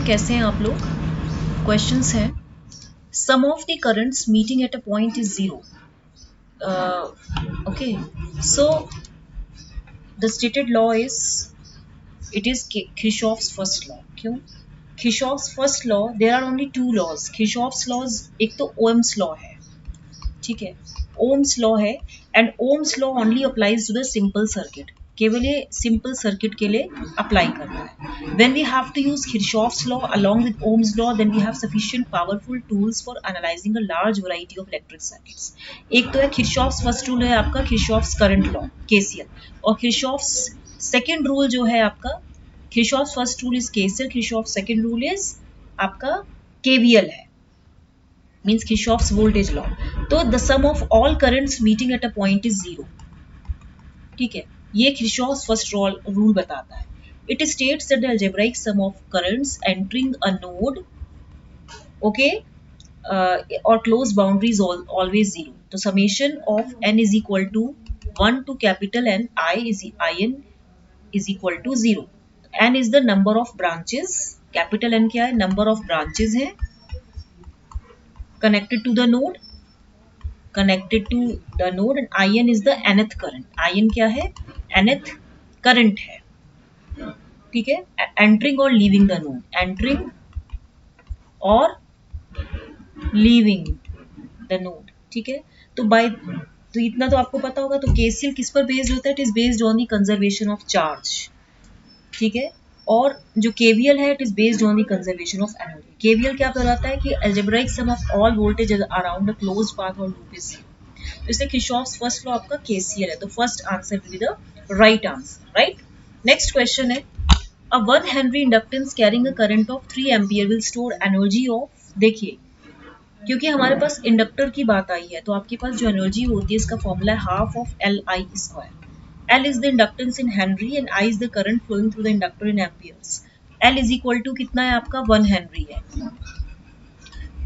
हूँ कैसे हैं आप लोग। क्वेश्चंस हैं, sum of the currents meeting at a point is zero. Okay, so the stated law is it is Kirchhoff's first law. क्यों Kirchhoff's first law? There are only two laws. Kirchhoff's laws एक तो Ohm's law है, ठीक है, Ohm's law है, and Ohm's law only applies to the simple circuit. केवल ये simple circuit के लिए अप्लाई करता है. When we have to use Kirchhoff's law along with Ohm's law, then we have sufficient powerful tools for analyzing a large variety of electric circuits. एक तो है Kirchhoff's first rule है आपका Kirchhoff's current law KCL, और Kirchhoff's second rule जो है आपका Kirchhoff's first rule is KCL, Kirchhoff's second rule is आपका KVL है, means Kirchhoff's voltage law. तो the sum of all currents meeting at a point is zero. ठीक है, ये Kirchhoff's first rule बताता है. It states that the algebraic sum of currents entering a node, okay, or closed boundary is always zero. तो summation of n is equal to 1 to capital N in is equal to 0. n is the number of branches. capital N क्या है? number of branches है connected to the node, and in is the nth current. in क्या है? nth current है, ठीक है. Entering और leaving the node, entering और लीविंग द नोड, ठीक है. तो इतना तो आपको पता होगा. तो केसीएल किस पर बेस्ड होता है? It is based on the conservation of charge, ठीक है. और जो केवीएल है it is based on the conservation of energy. KVL क्या बताता है कि algebraic sum of all voltage around a closed path और लूप इज जीरो. तो इसलिए Kirchhoff's फर्स्ट लॉ आपका केसीएल है. तो first answer will be the right answer, right. Next question है, a 1 Henry inductance carrying a current of 3 ampere will store energy of. देखिए, क्योंकि हमारे पास इंडक्टर की बात आई है तो आपके पास जो एनर्जी होती है इसका फॉर्मूला है half of LI square. L is the inductance in Henry and I is the current flowing through the inductor in amperes. L is equal to कितना है आपका? 1 Henry है,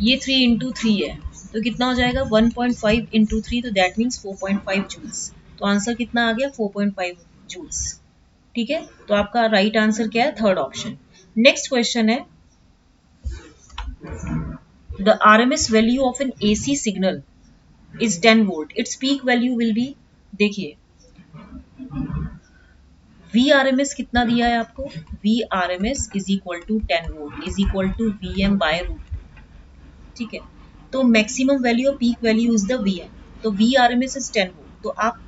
ये 3 into 3 है, तो कितना हो जाएगा? 1.5 into 3, तो दैट मीन्स 4.5 जूल्स. तो आंसर कितना आ गया? 4.5 जूल्स, ठीक है. तो आपका राइट आंसर क्या है? Third option. नेक्स्ट क्वेश्चन है, the RMS value of an AC signal is 10 volt. It's peak value will be, देखिए वी आरएमएस कितना दिया है आपको? V RMS is equal to 10 volt is equal to VM by root, ठीक है. तो maximum value और peak value is the VM. तो वी आरएमएस इज 10 वोल्ट, तो आप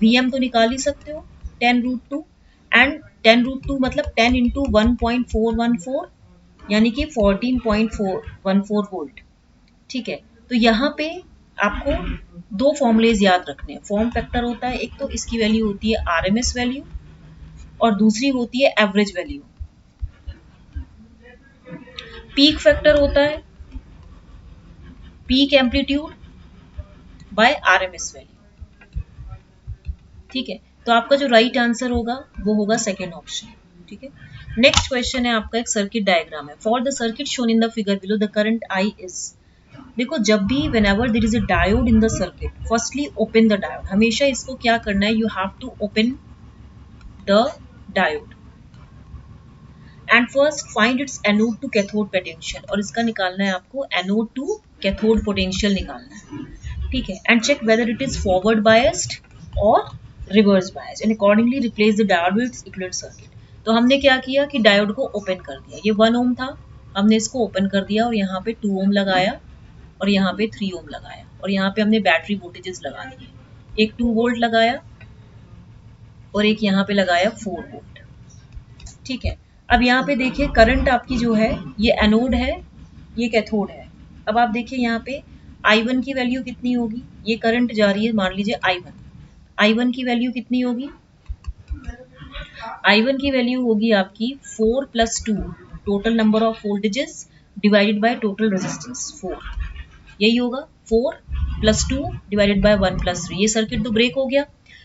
वीएम तो निकाल ही सकते हो 10√2, एंड 10√2 मतलब 10 इंटू 1.414 यानी कि 14.414 वोल्ट, ठीक है. तो यहाँ पे आपको दो फॉर्मूलेज याद रखने हैं. फॉर्म फैक्टर होता है एक, तो इसकी वैल्यू होती है आरएमएस वैल्यू, और दूसरी होती है एवरेज वैल्यू. पीक फैक्टर होता है peak amplitude by RMS value, ठीक है. तो आपका जो राइट आंसर होगा वो होगा सेकेंड ऑप्शन, ठीक है. नेक्स्ट क्वेश्चन है आपका, एक सर्किट डायग्राम है. For the circuit shown in the figure below the current I is. देखो, जब भी whenever there is a diode in the circuit, firstly open the diode. हमेशा इसको क्या करना है? You have to open the diode and first find its anode to cathode potential. और इसका निकालना है आपको anode to cathode potential निकालना है, ठीक है. And check whether it is forward biased or reverse biased and accordingly replace the diode with its equivalent circuit. तो हमने क्या किया कि डायोड को ओपन कर दिया. ये 1 ओम था, हमने इसको ओपन कर दिया और यहाँ पे 2 ओम लगाया और यहाँ पे 3 ओम लगाया, और यहाँ पे हमने बैटरी वोल्टेजेस लगा दिए. एक 2 वोल्ट लगाया और एक यहाँ पे लगाया 4 वोल्ट, ठीक है. अब यहाँ पे देखिए करंट आपकी जो है ये एनोड है, ये कैथोड है. अब आप देखिए यहाँ पे I1 की वैल्यू कितनी होगी? ये करंट जा रही है, मान लीजिए I1 की वैल्यू कितनी होगी? I1 की वैल्यू होगी आपकी 4 + 2 total number of voltages divided by total resistance 4. यही होगा 4 + 2 डिवाइडेड बाय 1 + 3. ये सर्किट तो ब्रेक हो गया,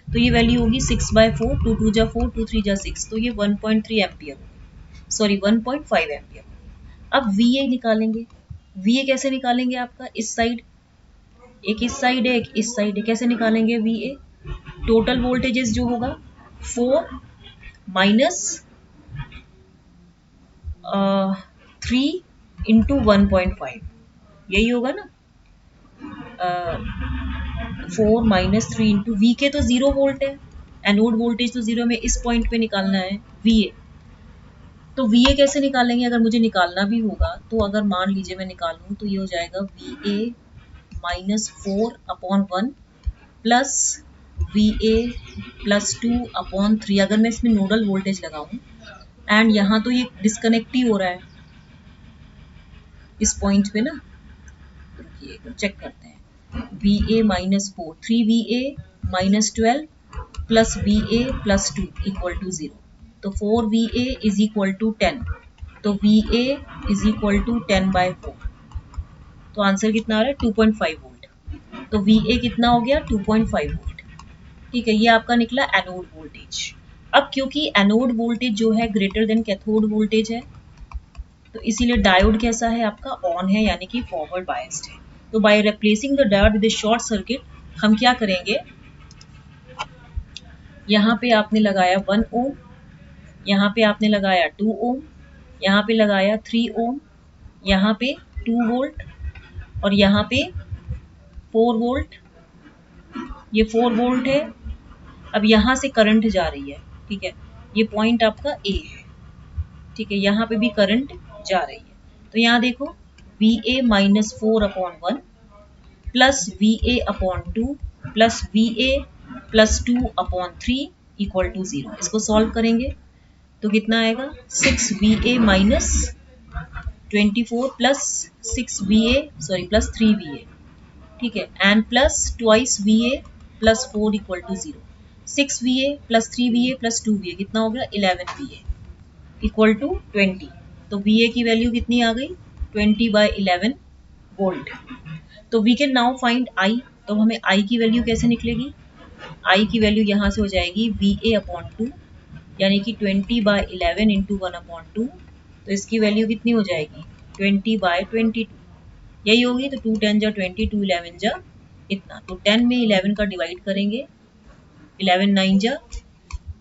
तो ये वैल्यू होगी 6/4, 2 2 जा 4, 2 3 जा 6, तो ये 1.3 एम्पियर होगी, सॉरी 1.5 एम्पियर. अब VA निकालेंगे. VA कैसे निकालेंगे? आपका इस साइड, एक इस साइड है एक इस साइड है. कैसे निकालेंगे VA? टोटल वोल्टेजेस जो होगा 4 - 3 इंटू 1.5, यही होगा ना। 4 माइनस 3 इंटू वी के तो 0 वोल्ट है, एनोड वोल्टेज तो 0 में इस पॉइंट पे निकालना है वी ए। तो वी ए कैसे निकालेंगे, अगर मुझे निकालना भी होगा तो अगर मान लीजिए मैं निकालूं तो ये हो जाएगा we A minus 4/1 plus V A plus 2/3। अगर मैं इसमें नोडल वोल्टेज लगाऊं एंड यहाँ तो ये डिस्कनेक्ट ही हो रहा है इस पॉइंट पे ना, रुकिए चेक करते हैं। V A minus 4, 3 VA minus 12 plus V A plus 2 equal to 0। तो 4 VA इज इक्वल टू 10, तो V A is equal to 10/4। तो आंसर कितना आ रहा है 2.5 वोल्ट। तो वी ए कितना हो गया 2.5 वोल्ट। ठीक है, ये आपका निकला एनोड वोल्टेज। अब क्योंकि एनोड वोल्टेज जो है ग्रेटर देन कैथोड वोल्टेज है, तो इसीलिए डायोड कैसा है आपका ऑन है, यानी कि फॉरवर्ड बायस्ड है। तो by replacing the diode with short circuit हम क्या करेंगे, यहाँ पे आपने लगाया 1 ओम, यहाँ पे आपने लगाया 2 ओम, यहाँ पे लगाया 3 ओम, यहाँ पे 2 वोल्ट और यहाँ पे 4 वोल्ट, ये 4 वोल्ट है। अब यहाँ से करंट जा रही है, ठीक है, ये पॉइंट आपका ए है, ठीक है, यहाँ पे भी करंट जा रही है। तो यहाँ देखो V A minus 4/1 plus V A upon 2 plus V A plus 2/3 equal to 0। इसको सॉल्व करेंगे तो कितना आएगा 6 VA माइनस 24 प्लस 3 VA, ठीक है, and plus twice VA plus 4 equal to 0। 6 VA plus 3 VA plus 2 VA कितना हो गया 11 VA इक्वल टू 20। तो VA की वैल्यू कितनी आ गई 20/11 वोल्ट। तो we can now find I. तो हमें आई की वैल्यू कैसे निकलेगी, आई की वैल्यू यहाँ से हो जाएगी VA/2, यानी कि 20/11 इंटू 1/2। तो इसकी वैल्यू कितनी हो जाएगी 20/22, यही होगी। तो 2 10 जा 20, 2 11 जा इतना, तो 10 में 11 का डिवाइड करेंगे, 11 9 जा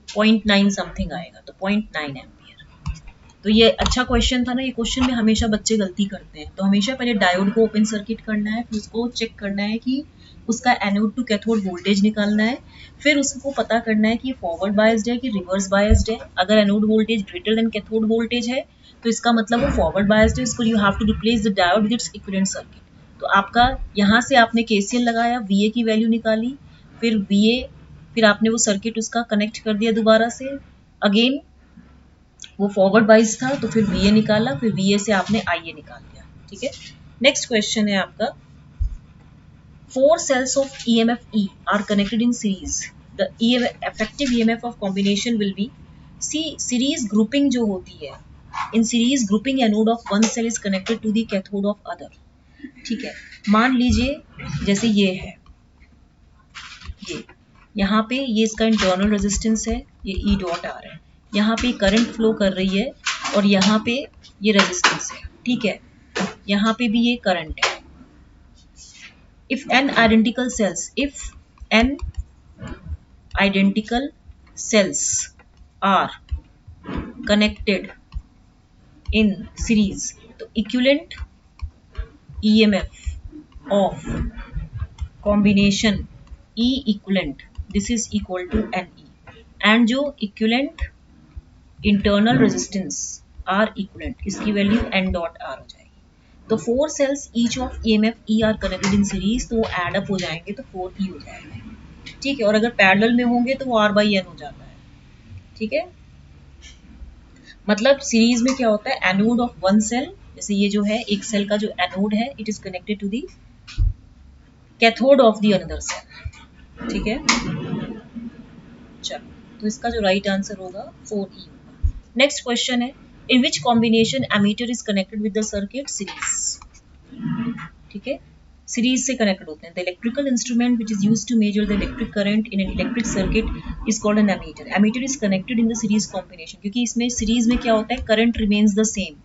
0.9 समथिंग आएगा, तो 0.9 एम्पियर। तो ये अच्छा क्वेश्चन था ना, ये क्वेश्चन में हमेशा बच्चे गलती करते हैं। तो हमेशा पहले डायोड को ओपन सर्किट करना है, फिर उसको चेक करना है कि उसका एनोड टू कैथोड वोल्टेज निकालना है, फिर उसको पता करना है कि फॉरवर्ड बायस्ड है कि रिवर्स बायस्ड है। अगर anode voltage greater than cathode voltage है तो इसका मतलब वो फॉरवर्ड बायस्ड है, इसको you have to replace the diode with its equivalent circuit. तो आपका यहाँ से आपने केसीएल लगाया, वीए की वैल्यू निकाली, फिर वीए, फिर आपने वो सर्किट उसका कनेक्ट कर दिया दोबारा से, अगेन वो फॉरवर्ड बाइस था तो फिर वीए निकाला, फिर वीए से आपने आईए निकाल दिया, ठीक है। नेक्स्ट क्वेश्चन है आपका, 4 cells of EMF E are connected in series. The effective EMF of combination will be, series grouping जो होती है, in series grouping anode of one cell is connected to the cathode of other। ठीक है, मान लीजिए जैसे ये है, ये यहाँ पे ये इसका इंटरनल रेजिस्टेंस है, ये ई डॉट आ रहा है, यहाँ पे करंट फ्लो कर रही है और यहाँ पे ये रेजिस्टेंस है, ठीक है, यहाँ पे भी ये करंट है। If n identical cells are connected in series, तो equivalent EMF of combination E equivalent, this is equal to NE, and जो equivalent internal resistance R equivalent, इसकी वैल्यू N dot R हो जाएगी। तो 4 cells each of EMF E are connected in series, तो वो add up हो जाएंगे तो 4E हो जाएगा, ठीक है। और अगर पैरेलल में होंगे तो वो R/N हो जाता है, ठीक है। मतलब सीरीज में क्या होता है, एनोड ऑफ वन सेल, जैसे ये जो है एक सेल का जो एनोड है, it is connected to the cathode of the another cell, ठीक है। चलो, तो इसका जो राइट आंसर होगा 4E होगा। नेक्स्ट क्वेश्चन है, in which combination ammeter is connected with the circuit series, ठीक है, सीरीज से कनेक्टेड होते हैं। The electrical instrument which is used to measure the electric current in an electric circuit is called an ammeter. Ammeter is connected in the series combination, क्योंकि इसमें series में क्या होता है, current remains the same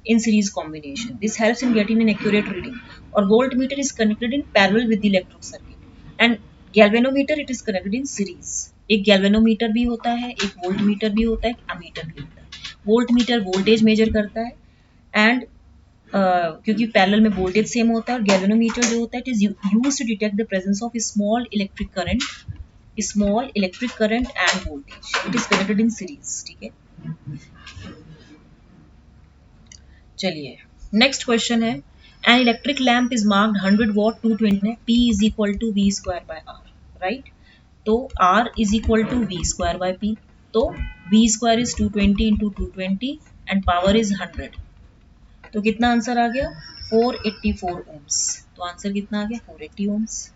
in series combination. This helps in getting an accurate reading. और voltmeter is connected in parallel with the electric circuit. And galvanometer it is connected in series. एक galvanometer भी होता है, एक voltmeter भी होता है, एक ammeter भी होता है। voltmeter voltage measure करता है and क्योंकि पैरेलल में वोल्टेज सेम होता है, और गैल्वेनोमीटर जो होता है it is used to detect the presence of small electric current and voltage. It is connected in series. ठीक है, चलिए नेक्स्ट क्वेश्चन है, an electric lamp is marked 100 watt 220 है, P is equal to V square by R, right. तो R is equal to V square by P, तो V square is 220 into 220 and power is 100, तो कितना answer आ गया 484 ohms. तो answer कितना आ गया 480 ohms.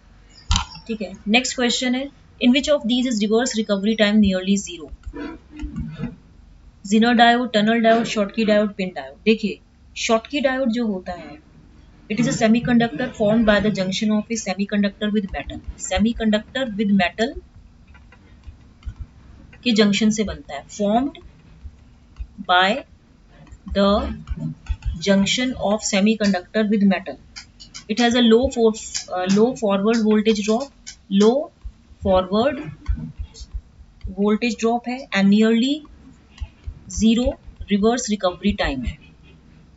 ठीक है, नेक्स्ट क्वेश्चन है, in which of these is reverse recovery time nearly zero? Zener diode, tunnel diode, Schottky diode, PIN diode. देखिए शॉटकी डायोड जो होता है it is a semiconductor formed by the junction of a semiconductor with metal. Semiconductor with metal के junction से बनता है, formed by the junction of semiconductor with metal. It has a low forward voltage drop है and nearly zero reverse recovery time है।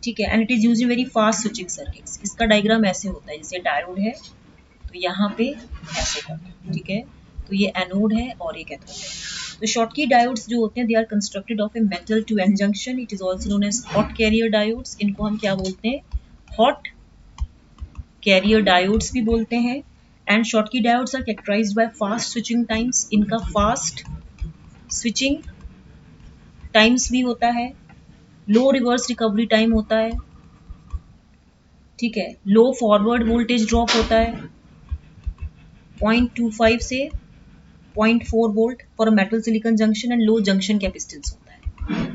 ठीक है, and it is used in very fast switching circuits। इसका diagram ऐसे होता है, जैसे diode है तो यहाँ पे ऐसे करते हैं। ठीक है, तो ये एनोड है और ये कैथोड है। तो शॉटकी डायोड्स जो होते हैं they are constructed of a metal to N junction. It is also known as hot carrier diodes. इनको हम क्या बोलते हैं, हॉट कैरियर डायोड्स भी बोलते हैं। And Schottky diodes are characterized by fast switching times. इनका फास्ट स्विचिंग टाइम्स भी होता है, लो रिवर्स रिकवरी टाइम होता है। ठीक है, लो फॉरवर्ड वोल्टेज ड्रॉप होता है 0.25 से 0.4 volt for metal silicon junction and low junction capacitance होता है।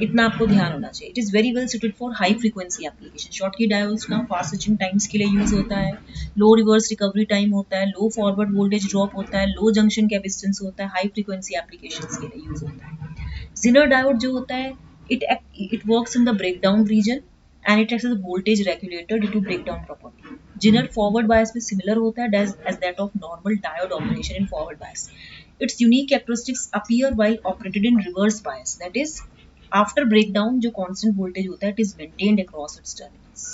इतना आपको ध्यान होना चाहिए। It is very well suited for high frequency application. Schottky diodes का फास्ट स्विचिंग टाइम्स के लिए यूज होता है, लो रिवर्स रिकवरी टाइम होता है, लो फॉरवर्ड वोल्टेज ड्रॉप होता है, लो जंक्शन कैपेसिटेंस होता है, हाई फ्रीक्वेंसी एप्लीकेशंस के लिए यूज होता है। जिनर डायोड जो होता है it works in the breakdown region and it acts as a voltage regulator due to breakdown property. Zener forward bias में similar होता है as that of normal diode operation in forward bias. Its unique characteristics appear while operated in reverse bias. That is, after breakdown जो constant voltage होता है it is maintained across its terminals.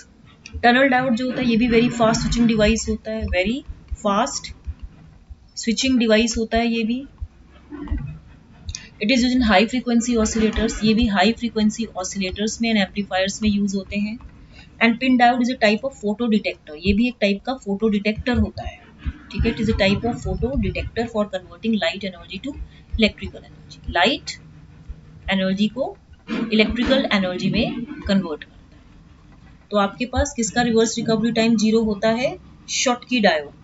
Tunnel diode जो होता है ये भी very fast switching device होता है, very fast switching device होता है ये भी। It is use in high frequency oscillators. ये भी हाई फ्रीक्वेंसी ऑसिलेटर्स में एंड एम्पलीफायर्स में यूज होते हैं। And pin diode is a type of photo detector. ये भी एक टाइप का फोटो डिटेक्टर होता है। ठीक है, it is a type of photo detector for converting light energy to electrical energy. Light energy को इलेक्ट्रिकल एनर्जी में कन्वर्ट करता है। तो आपके पास किसका रिवर्स रिकवरी टाइम जीरो होता है, शॉटकी डायोड।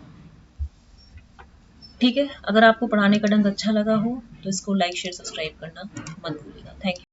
ठीक है, अगर आपको पढ़ाने का ढंग अच्छा लगा हो तो इसको लाइक शेयर सब्सक्राइब करना मत भूलिएगा। Thank you.